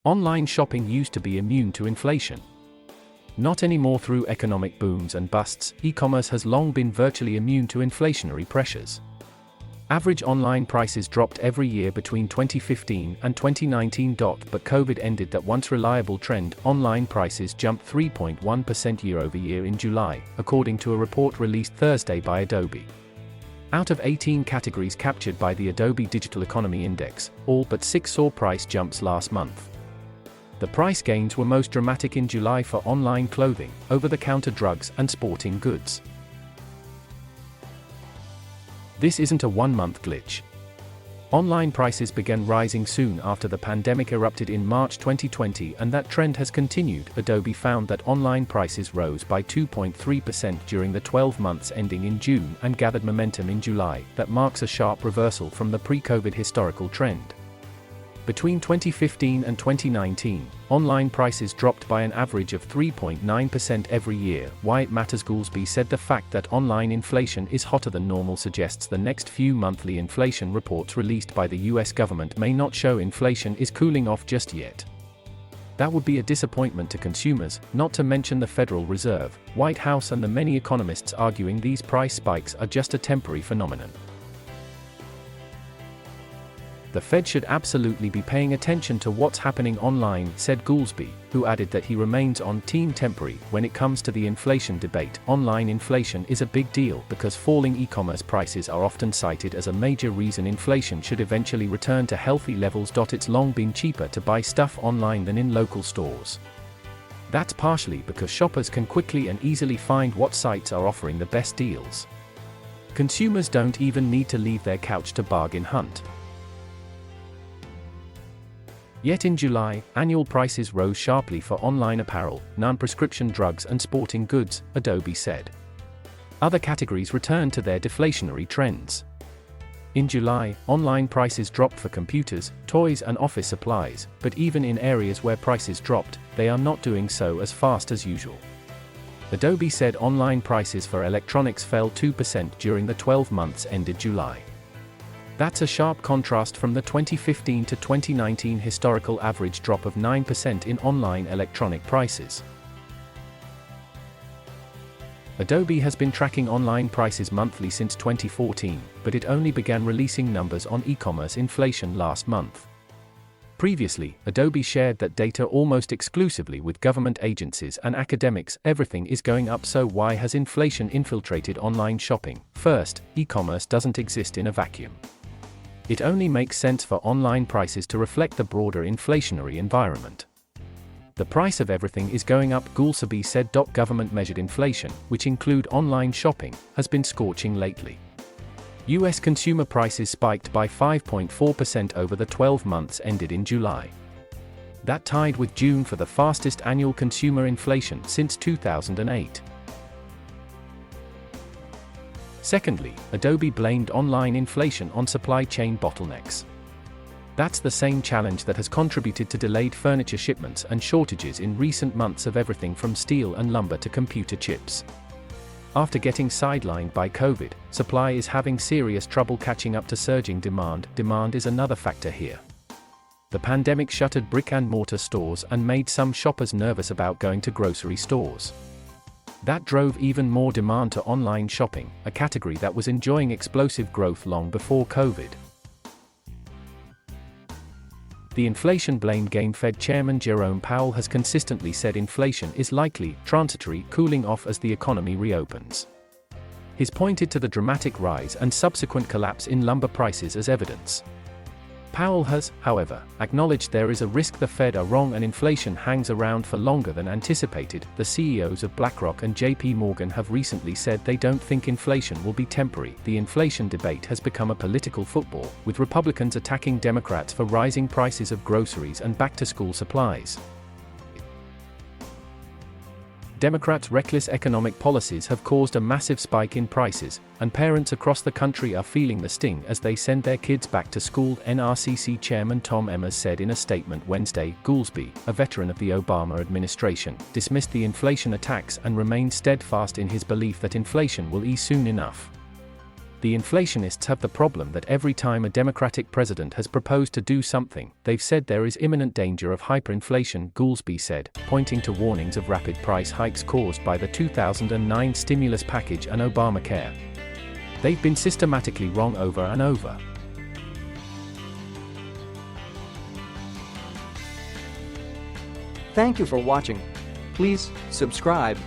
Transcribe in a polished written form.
Online shopping used to be immune to inflation. Not anymore. Through economic booms and busts, e-commerce has long been virtually immune to inflationary pressures. Average online prices dropped every year between 2015 and 2019. But COVID ended that once reliable trend. Online prices jumped 3.1% year-over-year in July, according to a report released Thursday by Adobe. Out of 18 categories captured by the Adobe Digital Economy Index, all but 6 saw price jumps last month. The price gains were most dramatic in July for online clothing, over-the-counter drugs, and sporting goods. This isn't a one-month glitch. Online prices began rising soon after the pandemic erupted in March 2020, and that trend has continued. Adobe found that online prices rose by 2.3% during the 12 months ending in June and gathered momentum in July. That marks a sharp reversal from the pre-COVID historical trend. Between 2015 and 2019, online prices dropped by an average of 3.9% every year. Why it matters? Goolsby said the fact that online inflation is hotter than normal suggests the next few monthly inflation reports released by the US government may not show inflation is cooling off just yet. That would be a disappointment to consumers, not to mention the Federal Reserve, White House, and the many economists arguing these price spikes are just a temporary phenomenon. The Fed should absolutely be paying attention to what's happening online, said Goolsby, who added that he remains on Team Temporary when it comes to the inflation debate. Online inflation is a big deal because falling e-commerce prices are often cited as a major reason inflation should eventually return to healthy levels. It's long been cheaper to buy stuff online than in local stores. That's partially because shoppers can quickly and easily find what sites are offering the best deals. Consumers don't even need to leave their couch to bargain hunt. Yet in July, annual prices rose sharply for online apparel, non-prescription drugs, and sporting goods, Adobe said. Other categories returned to their deflationary trends. In July, online prices dropped for computers, toys, and office supplies, but even in areas where prices dropped, they are not doing so as fast as usual. Adobe said online prices for electronics fell 2% during the 12 months ended July. That's a sharp contrast from the 2015 to 2019 historical average drop of 9% in online electronic prices. Adobe has been tracking online prices monthly since 2014, but it only began releasing numbers on e-commerce inflation last month. Previously, Adobe shared that data almost exclusively with government agencies and academics. Everything is going up, so why has inflation infiltrated online shopping? First, e-commerce doesn't exist in a vacuum. It only makes sense for online prices to reflect the broader inflationary environment. The price of everything is going up, Goolsby said. Government-measured inflation, which include online shopping, has been scorching lately. U.S. consumer prices spiked by 5.4% over the 12 months ended in July. That tied with June for the fastest annual consumer inflation since 2008. Secondly, Adobe blamed online inflation on supply chain bottlenecks. That's the same challenge that has contributed to delayed furniture shipments and shortages in recent months of everything from steel and lumber to computer chips. After getting sidelined by COVID, supply is having serious trouble catching up to surging demand. Demand is another factor here. The pandemic shuttered brick-and-mortar stores and made some shoppers nervous about going to grocery stores. That drove even more demand to online shopping, a category that was enjoying explosive growth long before COVID. The inflation blame game. Fed Chairman Jerome Powell has consistently said inflation is likely transitory, cooling off as the economy reopens. He's pointed to the dramatic rise and subsequent collapse in lumber prices as evidence. Powell has, however, acknowledged there is a risk the Fed are wrong and inflation hangs around for longer than anticipated. The CEOs of BlackRock and JP Morgan have recently said they don't think inflation will be temporary. The inflation debate has become a political football, with Republicans attacking Democrats for rising prices of groceries and back-to-school supplies. Democrats' reckless economic policies have caused a massive spike in prices, and parents across the country are feeling the sting as they send their kids back to school, NRCC Chairman Tom Emmer said in a statement Wednesday. Goolsby, a veteran of the Obama administration, dismissed the inflation attacks and remained steadfast in his belief that inflation will ease soon enough. The inflationists have the problem that every time a Democratic president has proposed to do something, they've said there is imminent danger of hyperinflation, Goolsbee said, pointing to warnings of rapid price hikes caused by the 2009 stimulus package and Obamacare. They've been systematically wrong over and over. Thank you for watching. Please subscribe